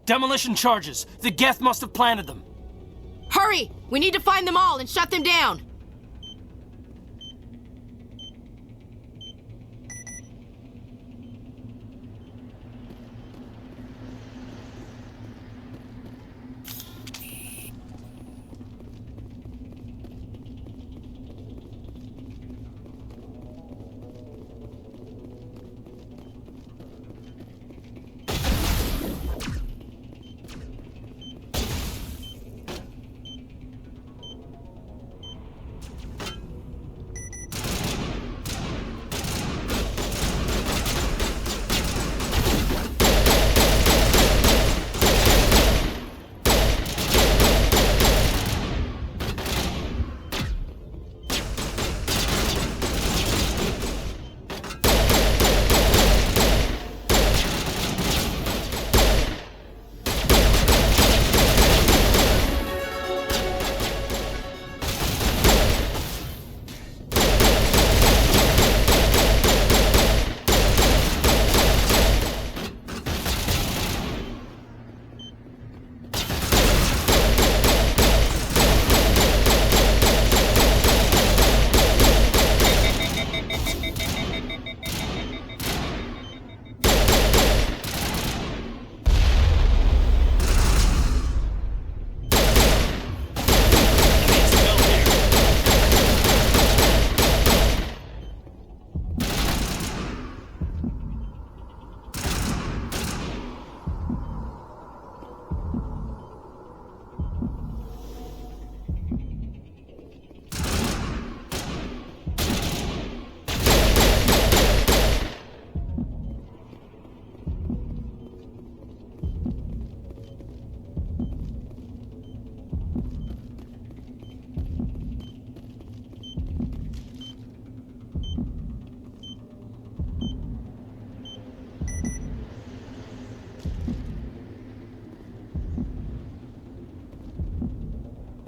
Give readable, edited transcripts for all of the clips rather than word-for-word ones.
Demolition charges. The Geth must have planted them. Hurry! We need to find them all and shut them down!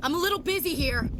I'm a little busy here.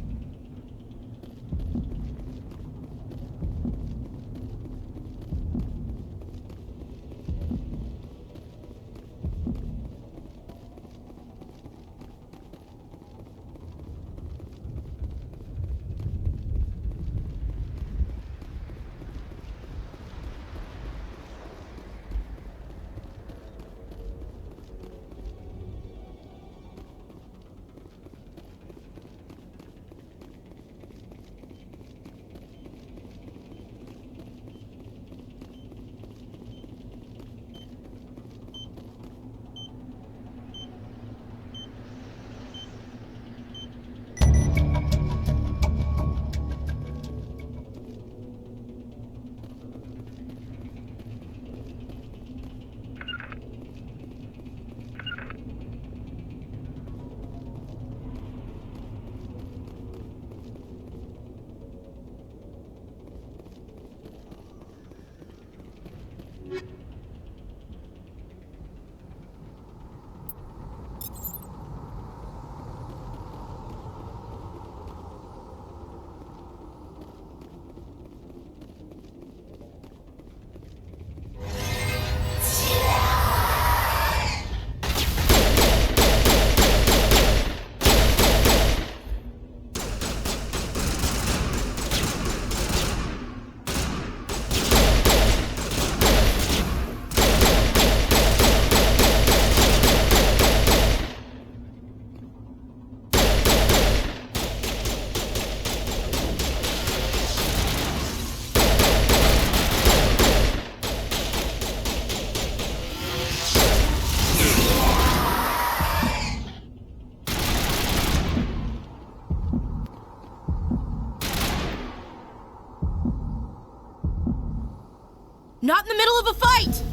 Not in the middle of a fight!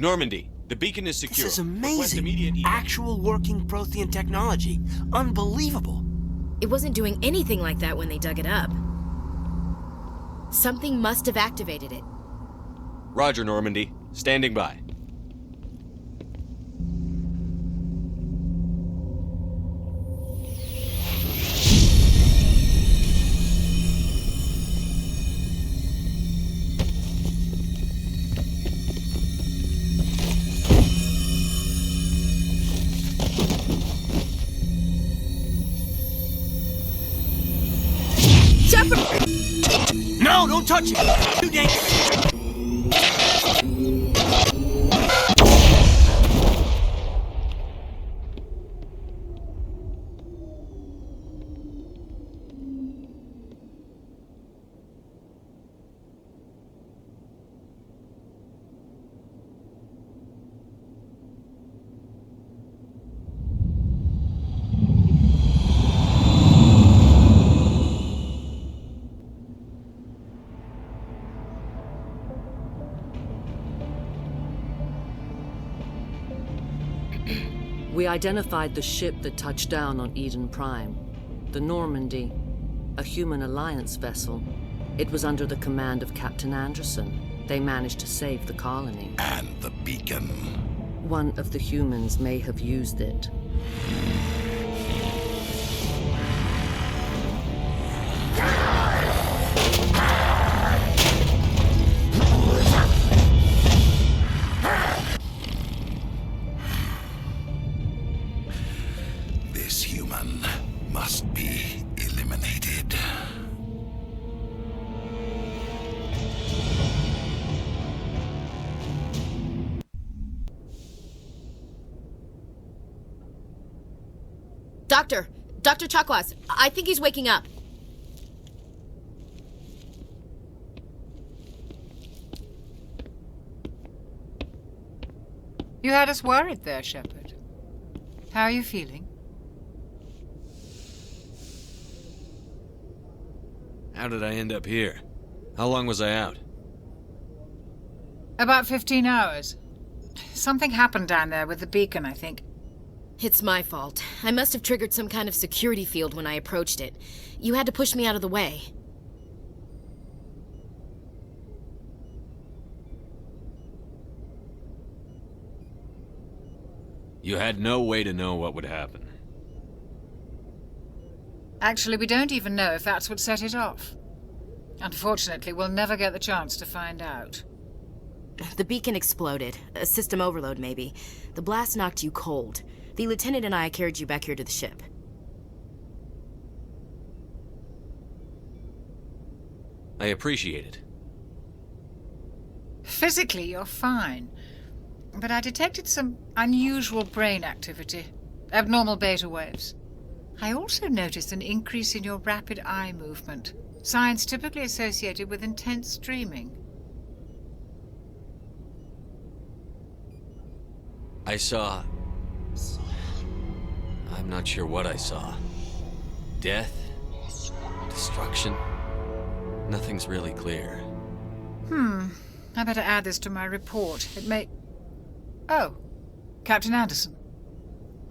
Normandy, the beacon is secure. This is Request immediate amazing. Actual working Prothean technology. Unbelievable. It wasn't doing anything like that when they dug it up. Something must have activated it. Roger, Normandy. Standing by. No, don't touch it! Too dangerous! We identified the ship that touched down on Eden Prime. The Normandy, a human alliance vessel. It was under the command of Captain Anderson. They managed to save the colony. And the beacon. One of the humans may have used it. This human must be eliminated. Dr. Chakwas, I think he's waking up. You had us worried there, Shepard. How are you feeling? How did I end up here? How long was I out? About 15 hours. Something happened down there with the beacon, I think. It's my fault. I must have triggered some kind of security field when I approached it. You had to push me out of the way. You had no way to know what would happen. Actually, we don't even know if that's what set it off. Unfortunately, we'll never get the chance to find out. The beacon exploded. A system overload, maybe. The blast knocked you cold. The lieutenant and I carried you back here to the ship. I appreciate it. Physically, you're fine. But I detected some unusual brain activity. Abnormal beta waves. I also noticed an increase in your rapid eye movement. Signs typically associated with intense dreaming. I saw... I'm not sure what I saw. Death? Destruction? Nothing's really clear. I better add this to my report. It may... Oh, Captain Anderson.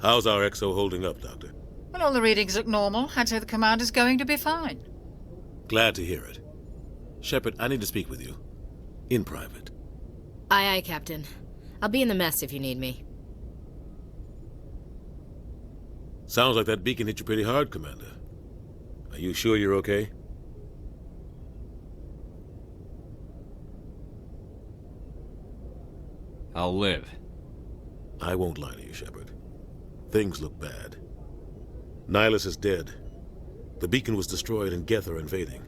How's our XO holding up, Doctor? Well, all the readings look normal. I'd say the commander's going to be fine. Glad to hear it. Shepard, I need to speak with you. In private. Aye, Captain. I'll be in the mess if you need me. Sounds like that beacon hit you pretty hard, Commander. Are you sure you're okay? I'll live. I won't lie to you, Shepard. Things look bad. Nihilus is dead. The beacon was destroyed and Geth are invading.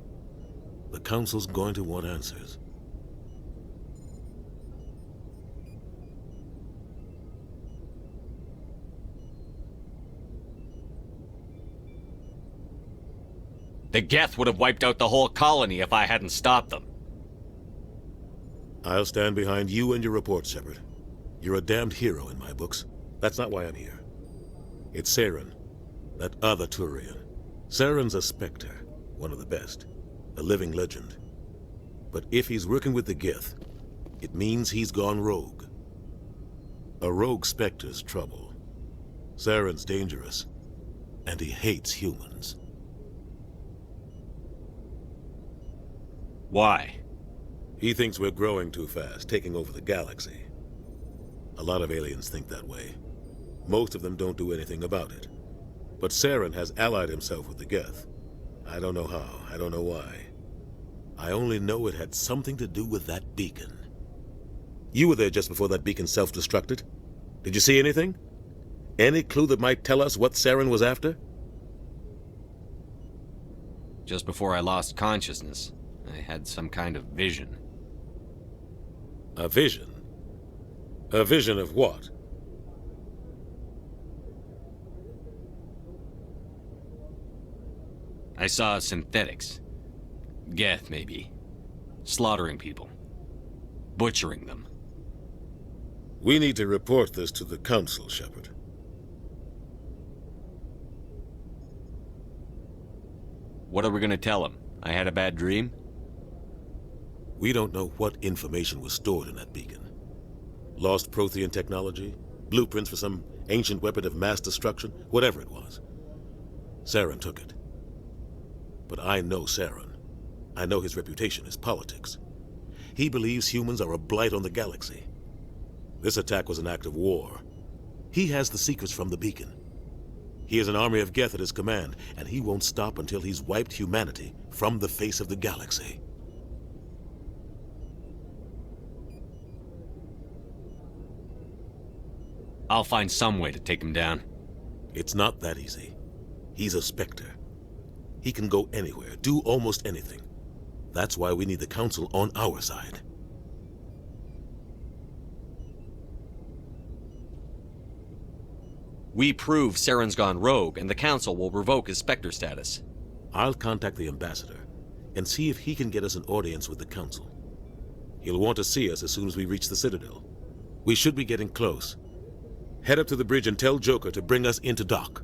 The Council's going to want answers. The Geth would have wiped out the whole colony if I hadn't stopped them. I'll stand behind you and your report, Shepard. You're a damned hero in my books. That's not why I'm here. It's Saren, that other Turian. Saren's a Spectre, one of the best, a living legend. But if he's working with the Geth, it means he's gone rogue. A rogue Spectre's trouble. Saren's dangerous, and he hates humans. Why? He thinks we're growing too fast, taking over the galaxy. A lot of aliens think that way. Most of them don't do anything about it. But Saren has allied himself with the Geth. I don't know how, I don't know why. I only know it had something to do with that beacon. You were there just before that beacon self-destructed. Did you see anything? Any clue that might tell us what Saren was after? Just before I lost consciousness, I had some kind of vision. A vision? A vision of what? I saw synthetics. Geth, maybe. Slaughtering people. Butchering them. We need to report this to the Council, Shepard. What are we gonna tell them? I had a bad dream? We don't know what information was stored in that beacon. Lost Prothean technology? Blueprints for some ancient weapon of mass destruction? Whatever it was. Saren took it. But I know Saren. I know his reputation is politics. He believes humans are a blight on the galaxy. This attack was an act of war. He has the secrets from the beacon. He has an army of Geth at his command, and he won't stop until he's wiped humanity from the face of the galaxy. I'll find some way to take him down. It's not that easy. He's a Spectre. He can go anywhere, do almost anything. That's why we need the Council on our side. We prove Saren's gone rogue, and the Council will revoke his Spectre status. I'll contact the Ambassador and see if he can get us an audience with the Council. He'll want to see us as soon as we reach the Citadel. We should be getting close. Head up to the bridge and tell Joker to bring us into dock.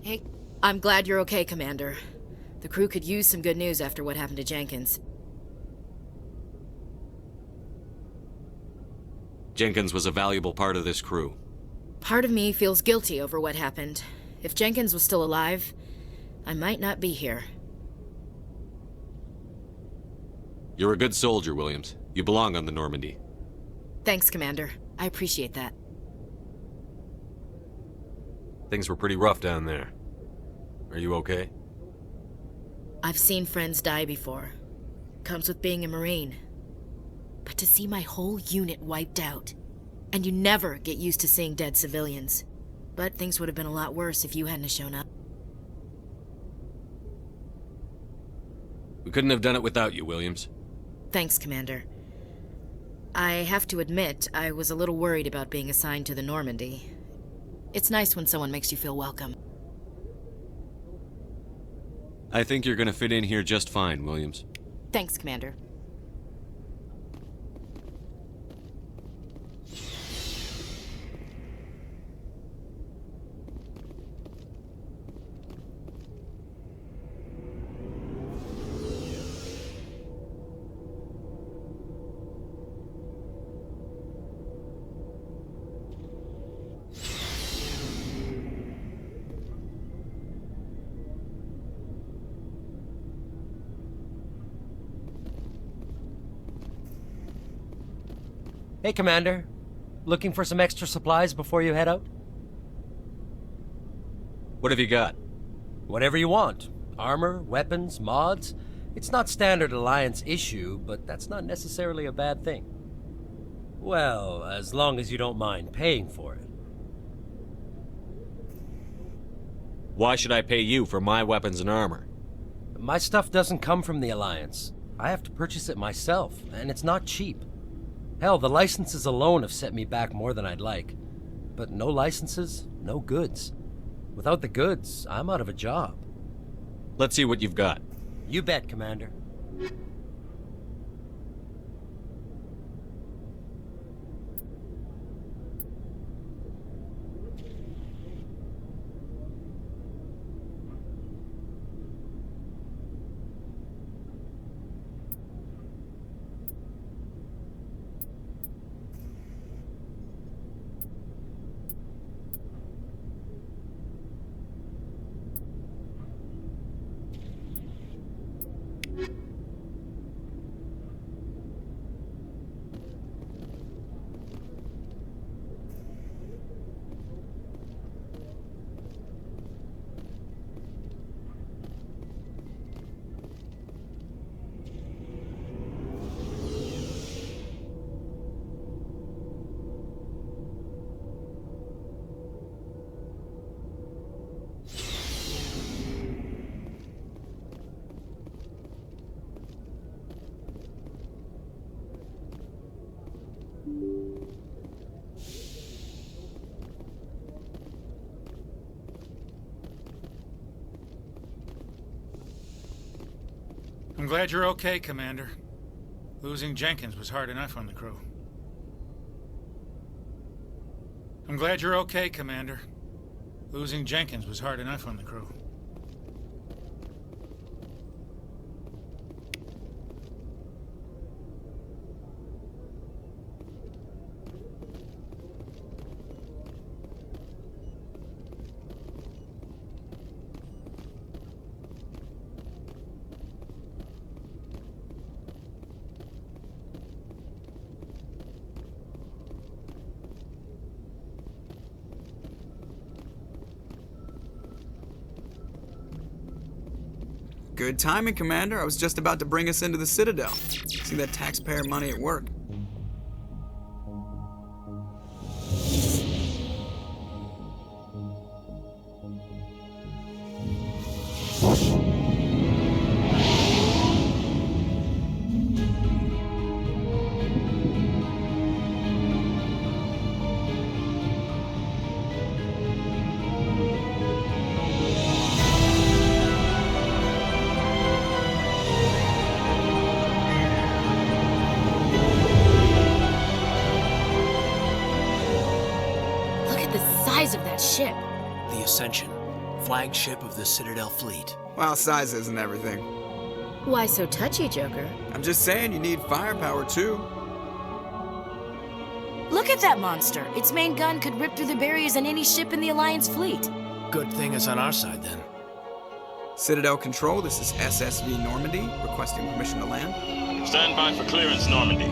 Hey, I'm glad you're okay, Commander. The crew could use some good news after what happened to Jenkins. Jenkins was a valuable part of this crew. Part of me feels guilty over what happened. If Jenkins was still alive, I might not be here. You're a good soldier, Williams. You belong on the Normandy. Thanks, Commander. I appreciate that. Things were pretty rough down there. Are you okay? I've seen friends die before. Comes with being a Marine. But to see my whole unit wiped out, and you never get used to seeing dead civilians. But things would have been a lot worse if you hadn't shown up. We couldn't have done it without you, Williams. Thanks, Commander. I have to admit, I was a little worried about being assigned to the Normandy. It's nice when someone makes you feel welcome. I think you're gonna fit in here just fine, Williams. Thanks, Commander. Hey, Commander. Looking for some extra supplies before you head out? What have you got? Whatever you want. Armor, weapons, mods. It's not standard Alliance issue, but that's not necessarily a bad thing. Well, as long as you don't mind paying for it. Why should I pay you for my weapons and armor? My stuff doesn't come from the Alliance. I have to purchase it myself, and it's not cheap. Hell, the licenses alone have set me back more than I'd like. But no licenses, no goods. Without the goods, I'm out of a job. Let's see what you've got. You bet, Commander. I'm glad you're okay, Commander. Losing Jenkins was hard enough on the crew. I'm glad you're okay, Commander. Losing Jenkins was hard enough on the crew. Good timing, Commander. I was just about to bring us into the Citadel. See that taxpayer money at work. Of that ship. The Ascension, flagship of the Citadel fleet. Well, size isn't everything. Why so touchy, Joker? I'm just saying you need firepower, too. Look at that monster. Its main gun could rip through the barriers in any ship in the Alliance fleet. Good thing it's on our side, then. Citadel Control, this is SSV Normandy, requesting permission to land. Stand by for clearance, Normandy.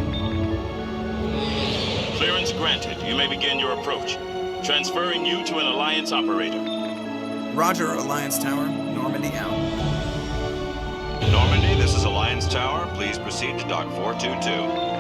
Clearance granted. You may begin your approach. Transferring you to an Alliance operator. Roger, Alliance Tower. Normandy out. Normandy, this is Alliance Tower. Please proceed to Dock 422.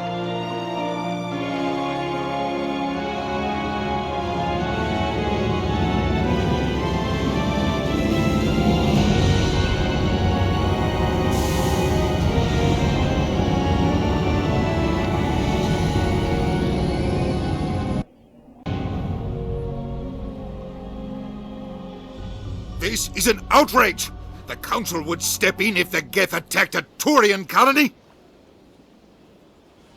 This is an outrage! The Council would step in if the Geth attacked a Turian colony?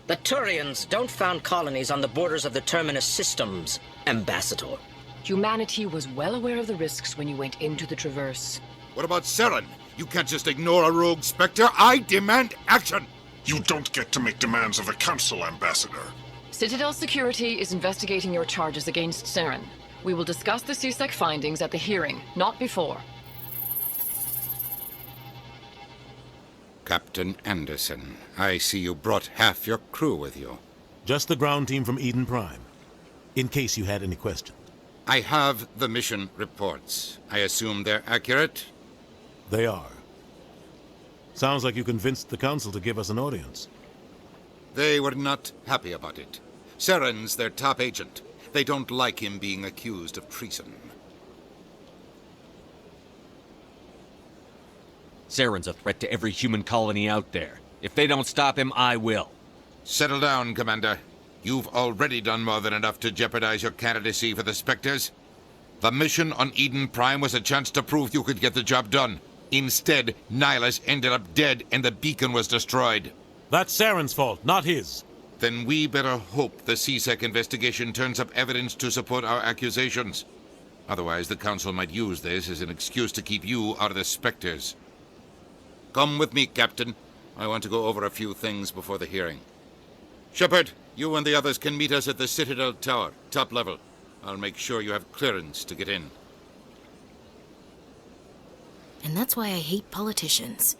The Turians don't found colonies on the borders of the Terminus systems, Ambassador. Humanity was well aware of the risks when you went into the Traverse. What about Saren? You can't just ignore a rogue Spectre. I demand action! You don't get to make demands of the Council, Ambassador. Citadel Security is investigating your charges against Saren. We will discuss the CSEC findings at the hearing, not before. Captain Anderson, I see you brought half your crew with you. Just the ground team from Eden Prime, in case you had any questions. I have the mission reports. I assume they're accurate? They are. Sounds like you convinced the Council to give us an audience. They were not happy about it. Saren's their top agent. They don't like him being accused of treason. Saren's a threat to every human colony out there. If they don't stop him, I will. Settle down, Commander. You've already done more than enough to jeopardize your candidacy for the Spectres. The mission on Eden Prime was a chance to prove you could get the job done. Instead, Nihilus ended up dead and the beacon was destroyed. That's Saren's fault, not his. Then we better hope the CSEC investigation turns up evidence to support our accusations. Otherwise, the Council might use this as an excuse to keep you out of the Spectres. Come with me, Captain. I want to go over a few things before the hearing. Shepard, you and the others can meet us at the Citadel Tower, top level. I'll make sure you have clearance to get in. And that's why I hate politicians.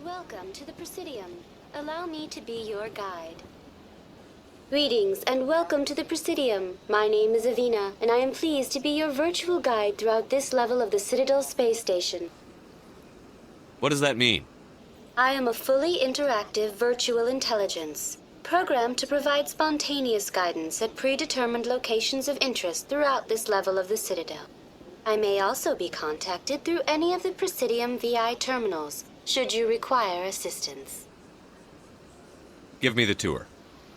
Welcome to the Presidium. Allow me to be your guide. Greetings and welcome to the Presidium. My name is Avina, and I am pleased to be your virtual guide throughout this level of the Citadel space station. What does that mean? I am a fully interactive virtual intelligence, programmed to provide spontaneous guidance at predetermined locations of interest throughout this level of the Citadel. I may also be contacted through any of the Presidium VI terminals, should you require assistance. Give me the tour.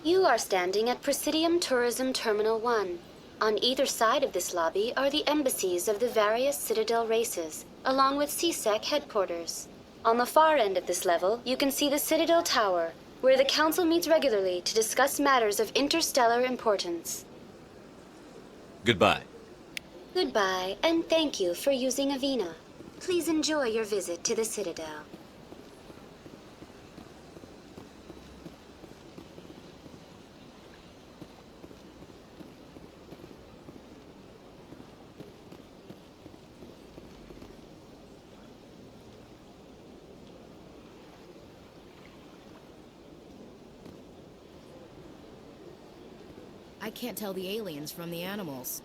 You are standing at Presidium Tourism Terminal 1. On either side of this lobby are the embassies of the various Citadel races, along with CSEC headquarters. On the far end of this level, you can see the Citadel Tower, where the Council meets regularly to discuss matters of interstellar importance. Goodbye. Goodbye, and thank you for using Avina. Please enjoy your visit to the Citadel. I can't tell the aliens from the animals.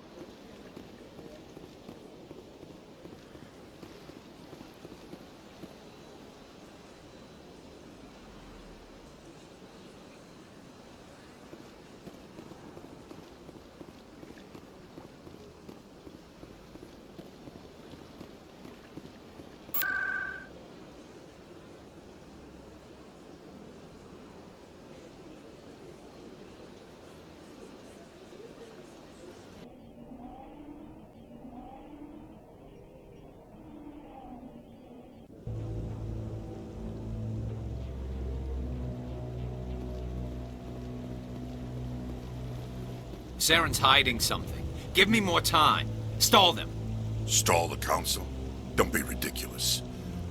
Saren's hiding something. Give me more time. Stall them. Stall the Council? Don't be ridiculous.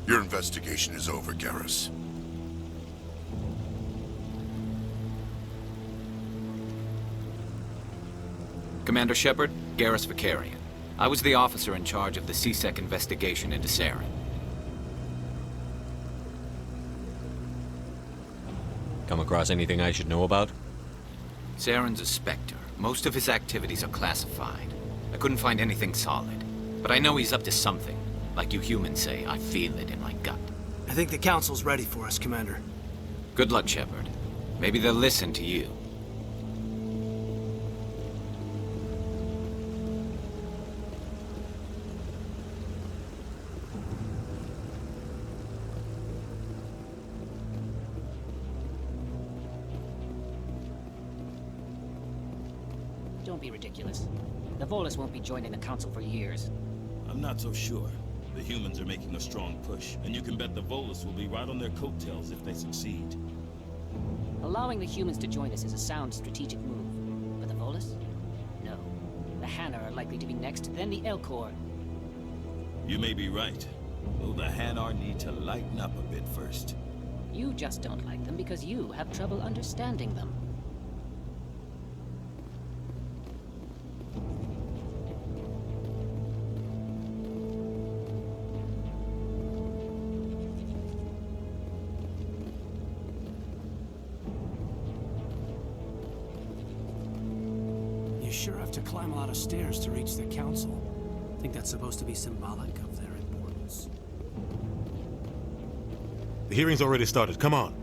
Your investigation is over, Garrus. Commander Shepard, Garrus Vicarian. I was the officer in charge of the CSEC investigation into Saren. Come across anything I should know about? Saren's a Spectre. Most of his activities are classified. I couldn't find anything solid. But I know he's up to something. Like you humans say, I feel it in my gut. I think the Council's ready for us, Commander. Good luck, Shepard. Maybe they'll listen to you. Don't be ridiculous. The Volus won't be joining the Council for years. I'm not so sure. The humans are making a strong push, and you can bet the Volus will be right on their coattails if they succeed. Allowing the humans to join us is a sound strategic move. But the Volus? No. The Hanar are likely to be next, then the Elcor. You may be right. Though the Hanar need to lighten up a bit first. You just don't like them because you have trouble understanding them. You sure have to climb a lot of stairs to reach the council. Think that's supposed to be symbolic of their importance? The hearing's already started. Come on.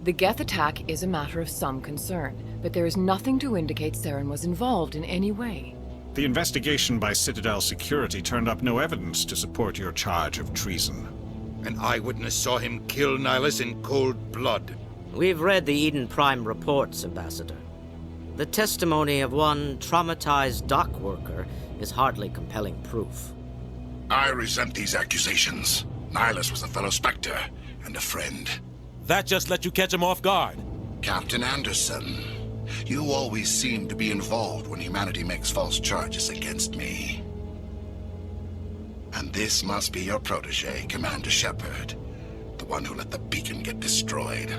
The Geth attack is a matter of some concern, but there is nothing to indicate Saren was involved in any way. The investigation by Citadel Security turned up no evidence to support your charge of treason. An eyewitness saw him kill Nihilus in cold blood. We've read the Eden Prime reports, Ambassador. The testimony of one traumatized dock worker is hardly compelling proof. I resent these accusations. Nihilus was a fellow Spectre and a friend. That just let you catch him off guard. Captain Anderson, you always seem to be involved when humanity makes false charges against me. And this must be your protege, Commander Shepard, the one who let the beacon get destroyed.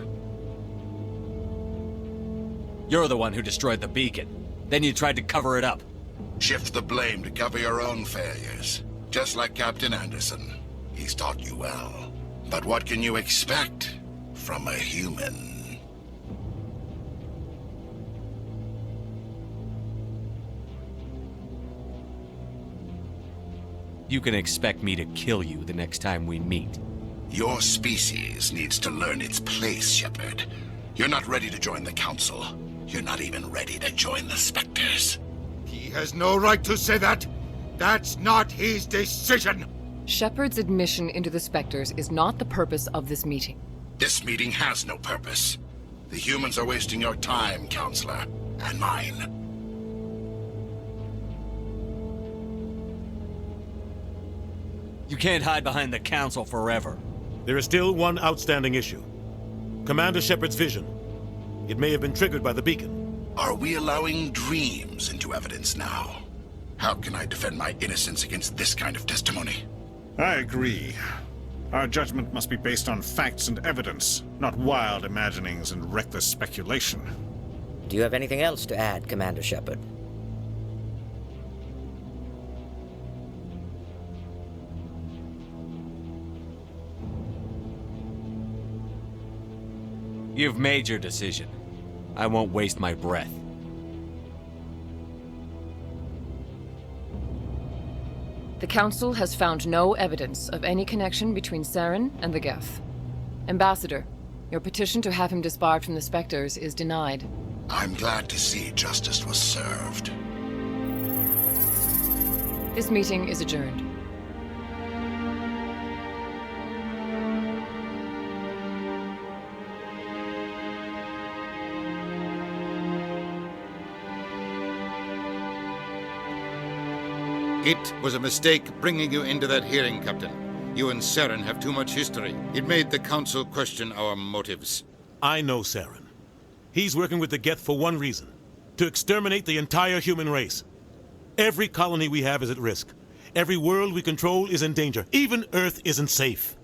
You're the one who destroyed the beacon. Then you tried to cover it up. Shift the blame to cover your own failures. Just like Captain Anderson. He's taught you well. But what can you expect from a human? You can expect me to kill you the next time we meet. Your species needs to learn its place, Shepard. You're not ready to join the Council. You're not even ready to join the Spectres. He has no right to say that. That's not his decision. Shepard's admission into the Spectres is not the purpose of this meeting. This meeting has no purpose. The humans are wasting your time, Counselor, and mine. You can't hide behind the Council forever. There is still one outstanding issue. Commander Shepard's vision. It may have been triggered by the beacon. Are we allowing dreams into evidence now? How can I defend my innocence against this kind of testimony? I agree. Our judgment must be based on facts and evidence, not wild imaginings and reckless speculation. Do you have anything else to add, Commander Shepard? You've made your decision. I won't waste my breath. The Council has found no evidence of any connection between Saren and the Geth. Ambassador, your petition to have him disbarred from the Spectres is denied. I'm glad to see justice was served. This meeting is adjourned. It was a mistake bringing you into that hearing, Captain. You and Saren have too much history. It made the Council question our motives. I know Saren. He's working with the Geth for one reason. To exterminate the entire human race. Every colony we have is at risk. Every world we control is in danger. Even Earth isn't safe.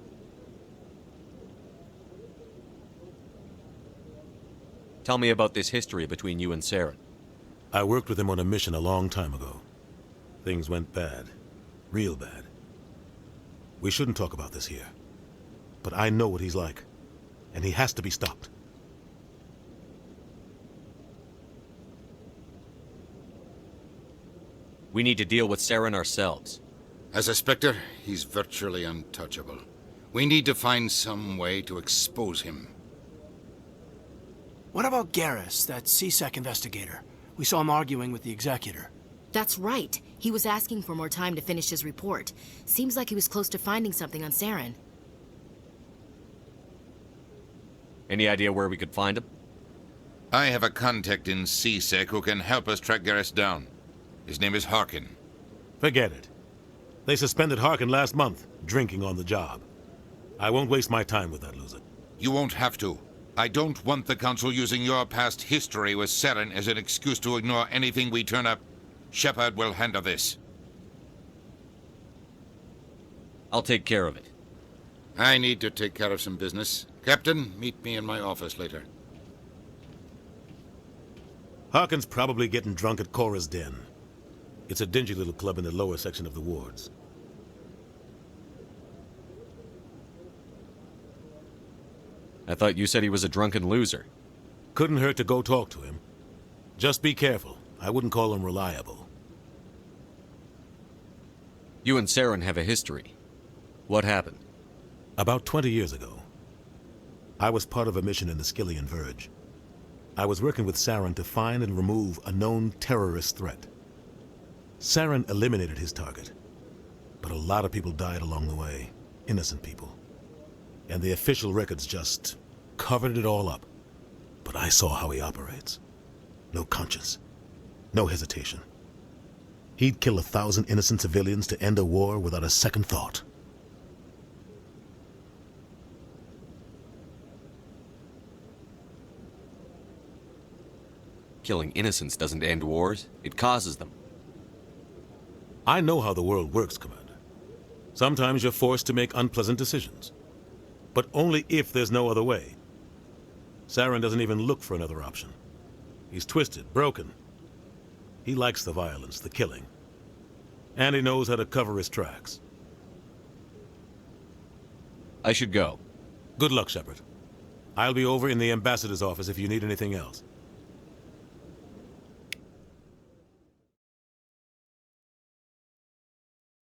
Tell me about this history between you and Saren. I worked with him on a mission a long time ago. Things went bad. Real bad. We shouldn't talk about this here. But I know what he's like. And he has to be stopped. We need to deal with Saren ourselves. As a Spectre, he's virtually untouchable. We need to find some way to expose him. What about Garrus, that CSEC investigator? We saw him arguing with the Executor. That's right. He was asking for more time to finish his report. Seems like he was close to finding something on Saren. Any idea where we could find him? I have a contact in CSEC who can help us track Garrus down. His name is Harkin. Forget it. They suspended Harkin last month, drinking on the job. I won't waste my time with that loser. You won't have to. I don't want the Council using your past history with Saren as an excuse to ignore anything we turn up. Shepard will handle this. I'll take care of it. I need to take care of some business. Captain, meet me in my office later. Harkin's probably getting drunk at Cora's Den. It's a dingy little club in the lower section of the wards. I thought you said he was a drunken loser. Couldn't hurt to go talk to him. Just be careful. I wouldn't call him reliable. You and Saren have a history. What happened? About 20 years ago, I was part of a mission in the Skillian Verge. I was working with Saren to find and remove a known terrorist threat. Saren eliminated his target, but a lot of people died along the way, innocent people. And the official records just covered it all up. But I saw how he operates. No conscience, no hesitation. He'd kill 1,000 innocent civilians to end a war without a second thought. Killing innocents doesn't end wars, it causes them. I know how the world works, Commander. Sometimes you're forced to make unpleasant decisions. But only if there's no other way. Saren doesn't even look for another option. He's twisted, broken. He likes the violence, the killing. And he knows how to cover his tracks. I should go. Good luck, Shepard. I'll be over in the ambassador's office if you need anything else.